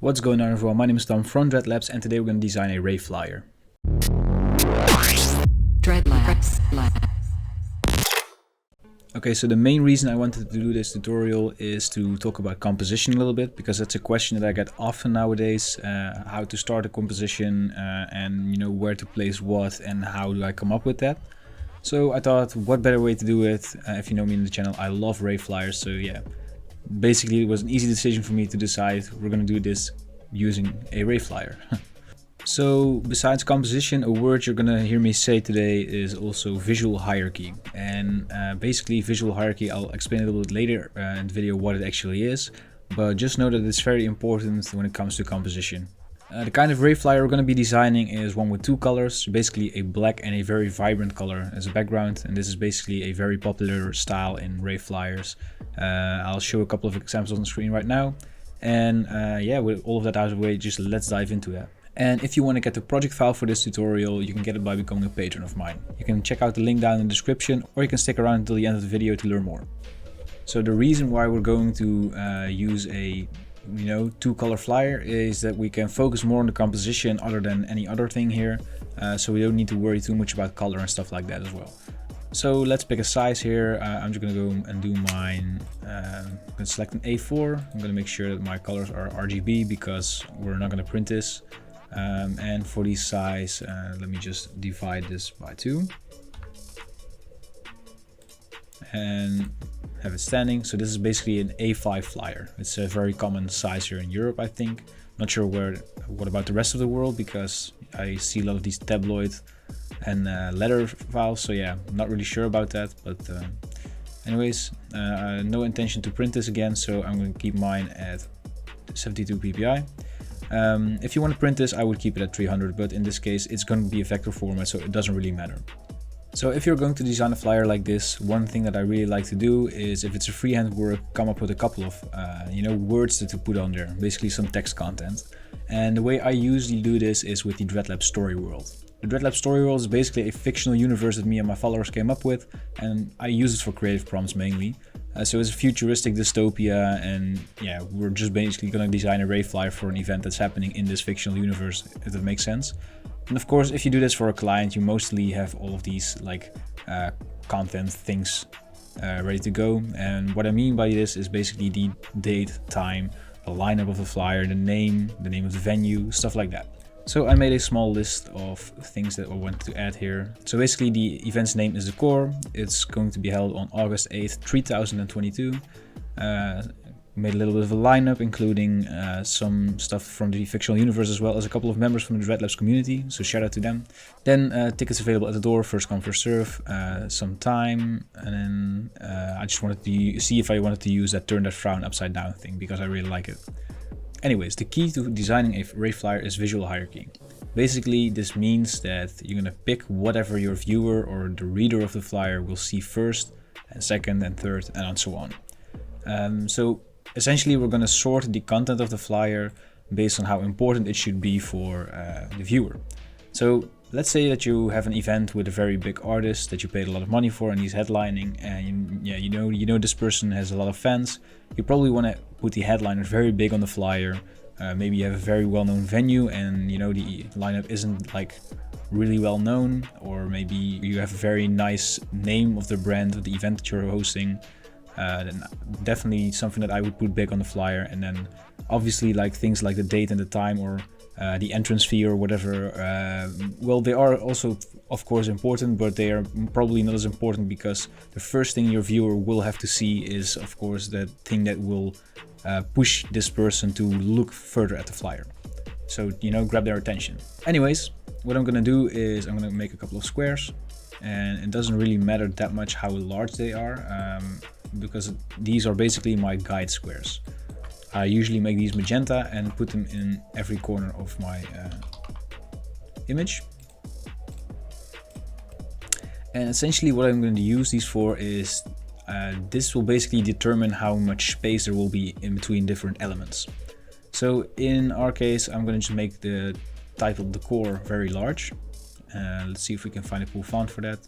What's going on, everyone? My name is Tom from Dreadlabs, and today we're going to design a Rave Flyer. Dreadlabs. Okay, so the main reason I wanted to do this tutorial is to talk about composition a little bit, because that's a question that I get often nowadays. How to start a composition and where to place what and how do I come up with that. So I thought, what better way to do it? If you know me in the channel, I love Rave Flyers, so yeah. Basically, it was an easy decision for me to decide we're going to do this using a Rave Flyer. So besides composition, a word you're gonna hear me say today is also visual hierarchy. And basically visual hierarchy, I'll explain a little bit later in the video what it actually is, but just know that it's very important when it comes to composition. The kind of Rave Flyer we're going to be designing is one with two colors, basically a black and a very vibrant color as a background, and this is basically a very popular style in Rave Flyers. I'll show a couple of examples on the screen right now, and yeah, with all of that out of the way, just let's dive into that. And if you want to get the project file for this tutorial, you can get it by becoming a patron of mine. You can check out the link down in the description, or you can stick around until the end of the video to learn more. So the reason why we're going to use a two color flyer is that we can focus more on the composition other than any other thing here, so we don't need to worry too much about color and stuff like that as well. So let's pick a size here. I'm just gonna go and do mine. I'm gonna select an A4. I'm gonna make sure that my colors are RGB because we're not gonna print this. And for the size, let me just divide this by 2 and have it standing. So this is basically an A5 flyer. It's a very common size here in Europe, I think. Not sure what about the rest of the world, because I see a lot of these tabloid and letter files. So yeah, I'm not really sure about that. But anyways, no intention to print this again, so I'm going to keep mine at 72 ppi. If you want to print this, I would keep it at 300, but in this case it's going to be a vector format, so it doesn't really matter. So if you're going to design a flyer like this, one thing that I really like to do is, if it's a freehand work, come up with a couple of words to put on there, basically some text content. And the way I usually do this is with the Dreadlabs Storyworld. The Dreadlabs Storyworld is basically a fictional universe that me and my followers came up with, and I use it for creative prompts mainly. So it's a futuristic dystopia, and yeah, we're just basically going to design a Rave Flyer for an event that's happening in this fictional universe, if that makes sense. And of course, if you do this for a client, you mostly have all of these content things ready to go. And what I mean by this is basically the date, time, the lineup of the flyer, the name of the venue, stuff like that. So I made a small list of things that I wanted to add here. So basically the event's name is The Core. It's going to be held on August 8th, 2022. Made a little bit of a lineup, including some stuff from the fictional universe, as well as a couple of members from the Dreadlabs community, so shout out to them. Then tickets available at the door, first come first serve, some time, and then I just wanted to see if I wanted to use that turn that frown upside down thing, because I really like it. Anyways, the key to designing a Rave Flyer is visual hierarchy. Basically, this means that you're gonna pick whatever your viewer or the reader of the flyer will see first, and second, and third, and so on. So essentially, we're going to sort the content of the flyer based on how important it should be for the viewer. So let's say that you have an event with a very big artist that you paid a lot of money for, and he's headlining, and you know this person has a lot of fans. You probably want to put the headliner very big on the flyer. Maybe you have a very well-known venue, and the lineup isn't like really well known, or maybe you have a very nice name of the brand of the event that you're hosting. Then definitely something that I would put big on the flyer. And then obviously things like the date and the time, or the entrance fee or whatever, well, they are also of course important, but they are probably not as important, because the first thing your viewer will have to see is of course the thing that will push this person to look further at the flyer, so grab their attention. Anyways, what I'm gonna do is I'm gonna make a couple of squares, and it doesn't really matter that much how large they are, because these are basically my guide squares. I usually make these magenta and put them in every corner of my image. And essentially what I'm going to use these for is, this will basically determine how much space there will be in between different elements. So in our case, I'm going to just make the title The Core very large. Let's see if we can find a cool font for that.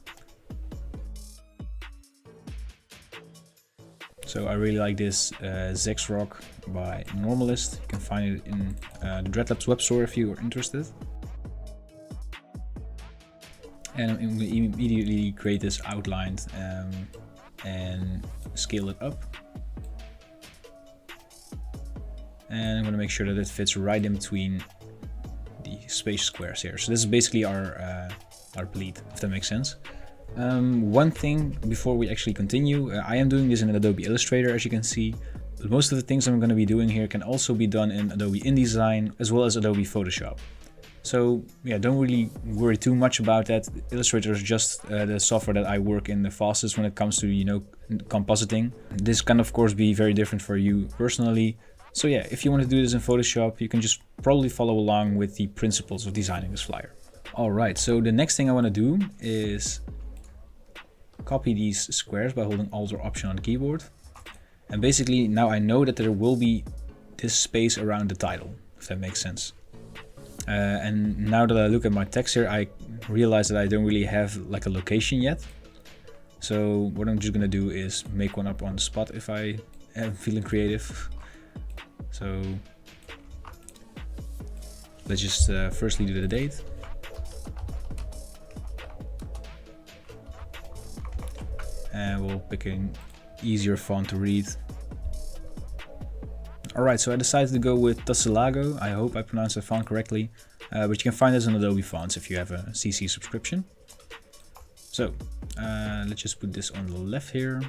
So I really like this Zex Rock by Normalist. You can find it in the Dreadlabs web store if you are interested. And I'm going to immediately create this outline and scale it up. And I'm going to make sure that it fits right in between the space squares here. So this is basically our pleat, if that makes sense. One thing before we actually continue, I am doing this in Adobe Illustrator, as you can see. But most of the things I'm going to be doing here can also be done in Adobe InDesign as well as Adobe Photoshop. So yeah, don't really worry too much about that. Illustrator is just the software that I work in the fastest when it comes to, you know, compositing. This can of course be very different for you personally. So yeah, if you want to do this in Photoshop, you can just probably follow along with the principles of designing this flyer. Alright, so the next thing I want to do is copy these squares by holding Alt or Option on the keyboard. And basically now I know that there will be this space around the title, if that makes sense. And now that I look at my text here, I realize that I don't really have like a location yet. So what I'm just gonna do is make one up on the spot if I am feeling creative. So let's just firstly do the date. And we'll pick an easier font to read. Alright, so I decided to go with Tussilago. I hope I pronounced the font correctly. But you can find this on Adobe Fonts if you have a CC subscription. So let's just put this on the left here.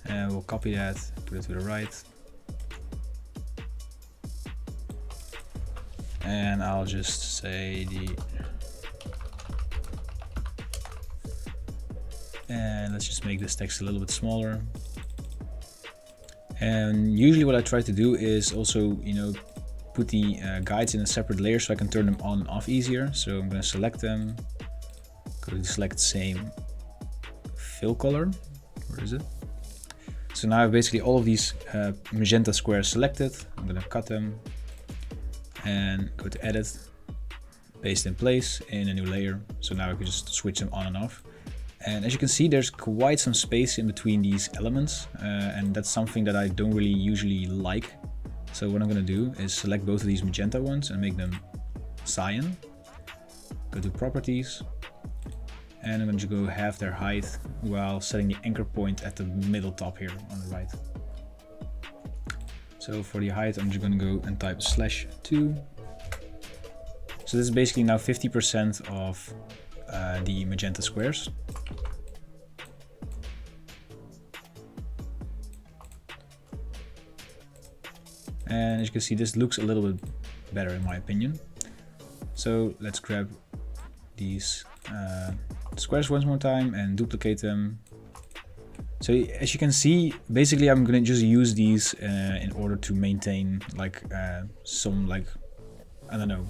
And we'll copy that, put it to the right. And I'll just say and let's just make this text a little bit smaller. And usually what I try to do is also, you know, put the guides in a separate layer so I can turn them on and off easier. So I'm going to select them, go to the select same fill color. Where is it? So now I have basically all of these magenta squares selected. I'm going to cut them and go to edit, paste in place in a new layer. So now I can just switch them on and off. And as you can see, there's quite some space in between these elements, and that's something that I don't really usually like. So what I'm going to do is select both of these magenta ones and make them cyan. Go to properties, and I'm going to go half their height while setting the anchor point at the middle top here on the right. So for the height, I'm just going to go and type /2. So this is basically now 50% of the magenta squares. And as you can see, this looks a little bit better in my opinion. So let's grab these squares once more time and duplicate them. So as you can see, basically I'm gonna just use these in order to maintain like some like, I don't know,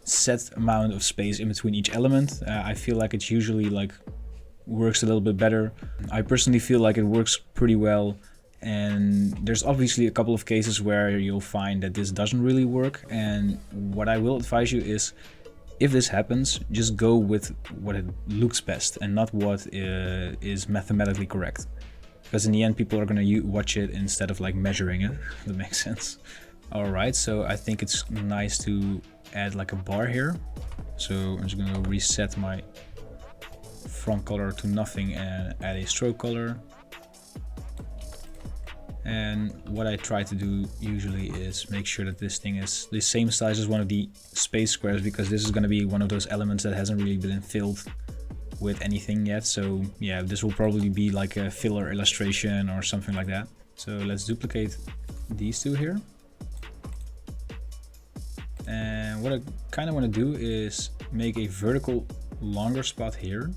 set amount of space in between each element. I feel like it usually like works a little bit better. I personally feel like it works pretty well. And there's obviously a couple of cases where you'll find that this doesn't really work. And what I will advise you is, if this happens, just go with what it looks best and not what is mathematically correct. Because in the end, people are going to watch it instead of like measuring it, if that makes sense. Alright, so I think it's nice to add like a bar here. So I'm just going to reset my front color to nothing and add a stroke color. And what I try to do usually is make sure that this thing is the same size as one of the space squares, because this is going to be one of those elements that hasn't really been filled with anything yet. So yeah, this will probably be like a filler illustration or something like that. So let's duplicate these two here. And what I kind of want to do is make a vertical longer spot here.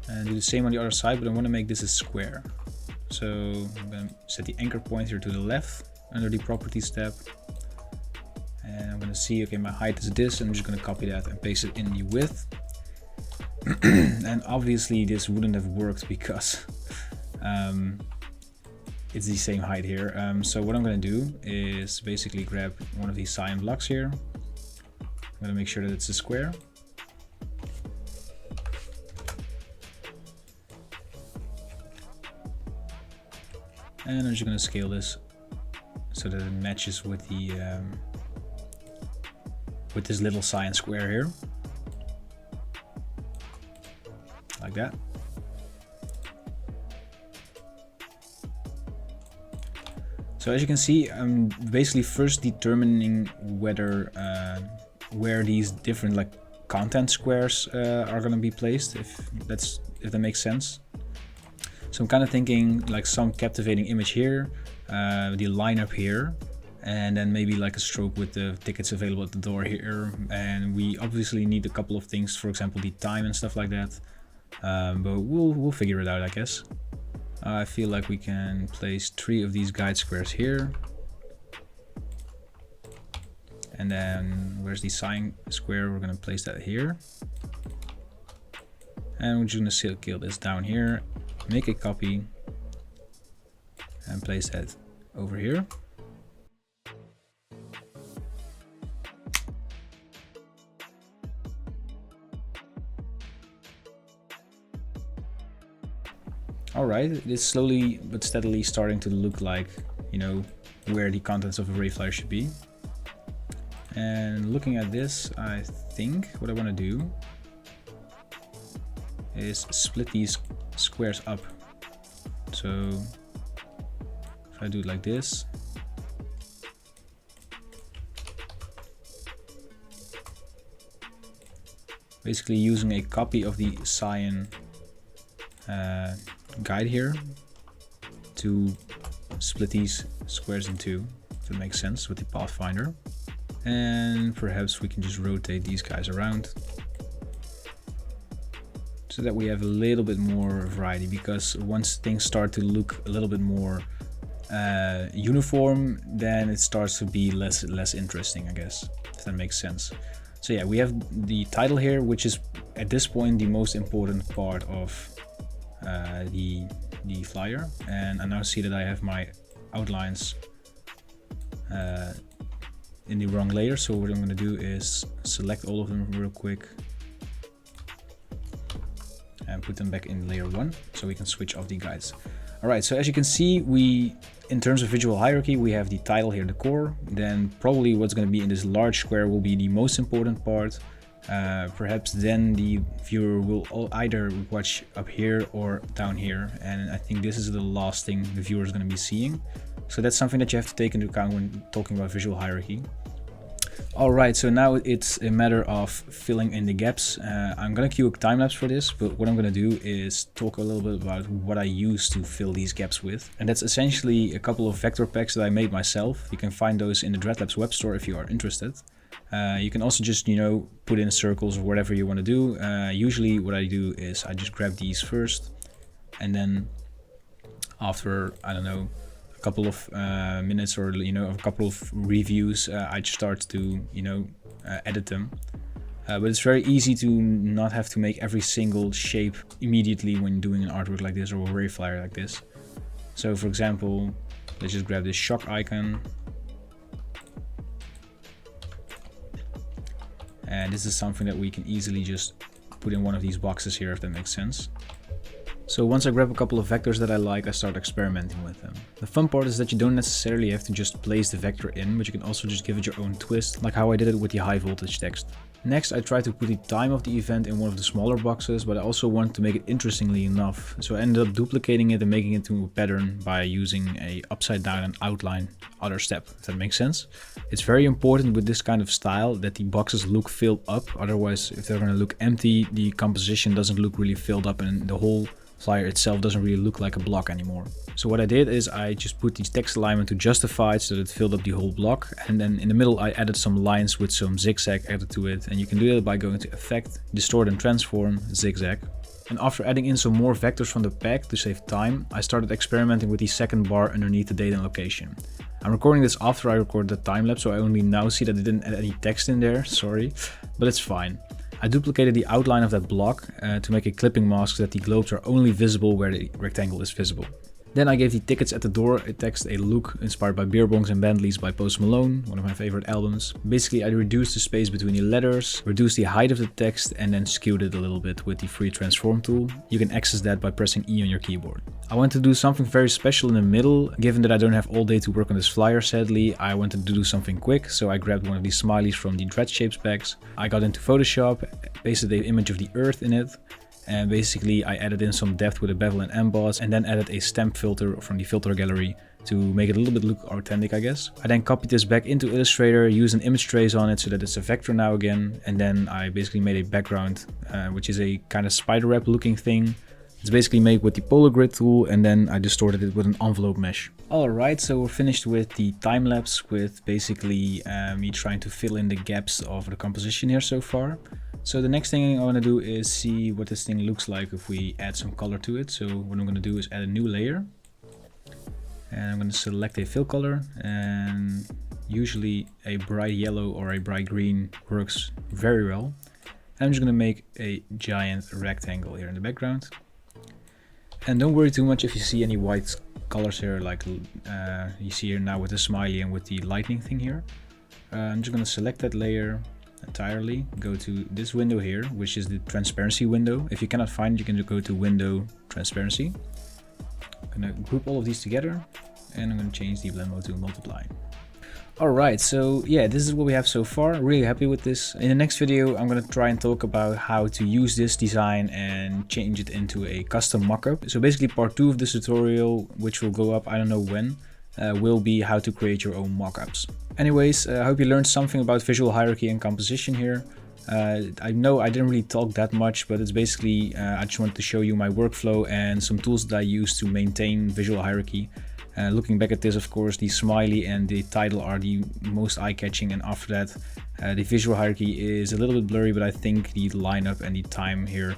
And do the same on the other side, but I want to make this a square. So I'm going to set the anchor point here to the left under the properties tab. And I'm going to see, okay, my height is this. I'm just going to copy that and paste it in the width. And obviously this wouldn't have worked because it's the same height here. So what I'm going to do is basically grab one of these cyan blocks here. I'm going to make sure that it's a square. And I'm just going to scale this so that it matches with the with this little cyan square here, like that. So as you can see, I'm basically first determining whether where these different like content squares are going to be placed, if that makes sense. So I'm kind of thinking like some captivating image here, the lineup here, and then maybe like a stroke with the tickets available at the door here. And we obviously need a couple of things, for example the time and stuff like that, but we'll figure it out, I guess. I feel like we can place 3 of these guide squares here, and then where's the sign square? We're going to place that here, and we're just going to scale this down here, make a copy and place that over here. Alright, it is slowly but steadily starting to look like, you know, where the contents of a Rave Flyer should be. And looking at this, I think what I want to do is split these squares up. So if I do it like this, basically using a copy of the cyan guide here to split these squares in 2, if that makes sense, with the Pathfinder. And perhaps we can just rotate these guys around so that we have a little bit more variety, because once things start to look a little bit more uniform, then it starts to be less interesting, I guess, if that makes sense. So yeah, we have the title here, which is at this point the most important part of the flyer, and I now see that I have my outlines in the wrong layer. So what I'm going to do is select all of them real quick and put them back in layer 1 so we can switch off the guides. Alright, so as you can see, in terms of visual hierarchy, we have the title here, the core, then probably what's going to be in this large square will be the most important part. Perhaps then the viewer will either watch up here or down here, and I think this is the last thing the viewer is going to be seeing. So that's something that you have to take into account when talking about visual hierarchy. Alright, so now it's a matter of filling in the gaps. I'm going to cue a time lapse for this, but what I'm going to do is talk a little bit about what I use to fill these gaps with. And that's essentially a couple of vector packs that I made myself. You can find those in the Dreadlabs web store if you are interested. You can also just, you know, put in circles or whatever you want to do. Usually what I do is I just grab these first, and then after, I don't know, a couple of minutes or, you know, a couple of reviews, I just start to, you know, edit them. But it's very easy to not have to make every single shape immediately when doing an artwork like this or a Rave Flyer like this. So for example, let's just grab this shock icon. And this is something that we can easily just put in one of these boxes here, if that makes sense. So once I grab a couple of vectors that I like, I start experimenting with them. The fun part is that you don't necessarily have to just place the vector in, but you can also just give it your own twist, like how I did it with the high voltage text. Next, I try to put the time of the event in one of the smaller boxes, but I also want to make it interestingly enough. So I ended up duplicating it and making it into a pattern by using a upside down and outline other step, if that makes sense. It's very important with this kind of style that the boxes look filled up. Otherwise, if they're going to look empty, the composition doesn't look really filled up and the whole flyer itself doesn't really look like a block anymore. So what I did is I just put the text alignment to justified so that it filled up the whole block, and then in the middle I added some lines with some zigzag added to it, and you can do that by going to Effect, Distort and Transform, Zigzag. And after adding in some more vectors from the pack to save time, I started experimenting with the second bar underneath the date and location. I'm recording this after I recorded the time lapse, so I only now see that I didn't add any text in there, sorry, but it's fine. I duplicated the outline of that block to make a clipping mask so that the globes are only visible where the rectangle is visible. Then I gave the tickets at the door a text, a look inspired by Beer Bongs and Bentleys by Post Malone, one of my favorite albums. Basically, I reduced the space between the letters, reduced the height of the text, and then skewed it a little bit with the free transform tool. You can access that by pressing E on your keyboard. I want to do something very special in the middle. Given that I don't have all day to work on this flyer, sadly, I wanted to do something quick, so I grabbed one of these smileys from the Dread Shapes bags. I got into Photoshop, pasted the image of the earth in it, and basically I added in some depth with a bevel and emboss, and then added a stamp filter from the filter gallery to make it a little bit look authentic, I guess. I then copied this back into Illustrator, used an image trace on it so that it's a vector now again, and then I basically made a background, which is a kind of spider web looking thing. It's basically made with the polar grid tool, and then I distorted it with an envelope mesh. Alright, so we're finished with the time lapse, with basically me trying to fill in the gaps of the composition here so far. So the next thing I want to do is see what this thing looks like if we add some color to it. So what I'm going to do is add a new layer. And I'm going to select a fill color, and usually a bright yellow or a bright green works very well. I'm just going to make a giant rectangle here in the background. And don't worry too much if you see any white colors here, like you see here now with the smiley and with the lightning thing here. I'm just going to select that layer entirely, go to this window here, which is the transparency window. If you cannot find it, you can go to window transparency. I'm going to group all of these together, and I'm going to change the blend mode to multiply. Alright, so yeah, this is what we have so far. Really happy with this. In the next video, I'm going to try and talk about how to use this design and change it into a custom mockup. So basically part 2 of this tutorial, which will go up, I don't know when, will be how to create your own mockups. Anyways, I hope you learned something about visual hierarchy and composition here. I know I didn't really talk that much, but it's basically, I just wanted to show you my workflow and some tools that I use to maintain visual hierarchy. Looking back at this, of course, the smiley and the title are the most eye-catching, and after that the visual hierarchy is a little bit blurry, but I think the lineup and the time here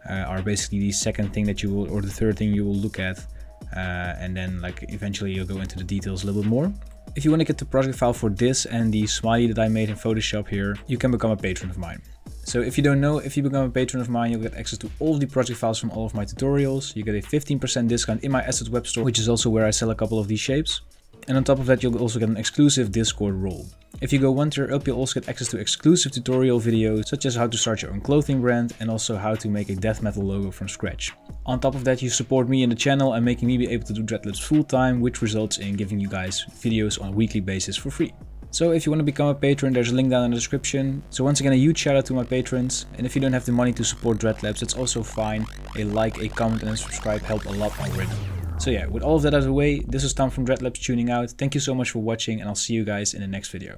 are basically the second thing that you will, or the third thing you will look at, and then like eventually you'll go into the details a little bit more. If you want to get the project file for this and the smiley that I made in Photoshop here, you can become a patron of mine. So if you don't know, if you become a patron of mine, you'll get access to all of the project files from all of my tutorials. You get a 15% discount in my assets web store, which is also where I sell a couple of these shapes. And on top of that, you'll also get an exclusive Discord role. If you go one tier up, you'll also get access to exclusive tutorial videos, such as how to start your own clothing brand and also how to make a death metal logo from scratch. On top of that, you support me in the channel and making me be able to do Dreadlabs full time, which results in giving you guys videos on a weekly basis for free. So if you want to become a patron, there's a link down in the description. So once again, a huge shout out to my patrons. And if you don't have the money to support Dreadlabs, that's also fine. A like, a comment and a subscribe help a lot already. So yeah, with all of that out of the way, this is Tom from Dreadlabs tuning out. Thank you so much for watching, and I'll see you guys in the next video.